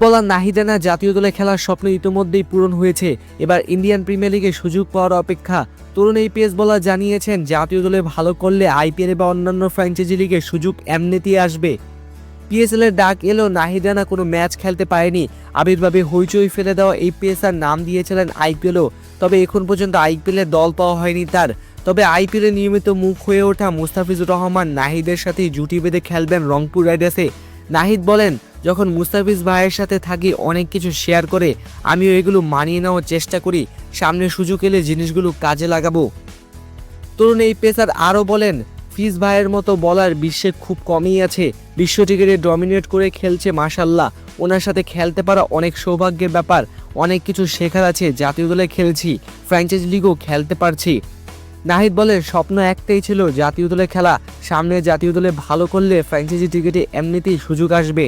Bowler Nahid Rana জাতীয় দলে খেলার স্বপ্ন ইতিমধ্যেই পূরণ হয়েছে। এবার ইন্ডিয়ান প্রিমিয়ার লিগে সুযোগ পাওয়ার অপেক্ষা। তরুণ এই পেস বোলার জানিয়েছেন, জাতীয় দলে ভালো করলে আইপিএল বা অন্যান্য ফ্র্যাঞ্চাইজি লিগে সুযোগ এমনিতেই আসবে। পিএসএল এর ডাক এলো, নাহিদ রানা কোনো ম্যাচ খেলতে পারেনি। আবির্ভাবে হইচই ফেলে দেওয়া এই পেসার নাম দিয়েছিলেন আইপিএলও, তবে এখন পর্যন্ত আইপিএলে দল পাওয়া হয়নি তার। তবে আইপিএলে নিয়মিত মুখ হয়ে ওঠা মুস্তাফিজুর রহমান নাহিদের সাথেই জুটি বেঁধে খেলবেন রংপুর রাইডার্সে। নাহিদ বলেন, যখন মুস্তাফিজ ভাইয়ের সাথে থাকি অনেক কিছু শেয়ার করে, আমিও এগুলো মানিয়ে নেওয়ার চেষ্টা করি। সামনে সুযোগ এলে জিনিসগুলো কাজে লাগাবো। তরুণ এই পেসার আরও বলেন, ফিজ ভাইয়ের মতো বলার বিশ্বে খুব কমই আছে। বিশ্ব ক্রিকেটে ডমিনেট করে খেলছে মাশাল্লাহ। ওনার সাথে খেলতে পারা অনেক সৌভাগ্যের ব্যাপার। অনেক কিছু শেখার আছে। জাতীয় দলে খেলছি, ফ্র্যাঞ্চাইজি লিগও খেলতে পারছি। নাহিদ বলেন, স্বপ্ন একটাই ছিল জাতীয় দলে খেলা। সামনে জাতীয় দলে ভালো করলে ফ্র্যাঞ্চাইজি ক্রিকেটে এমনিতেই সুযোগ আসবে।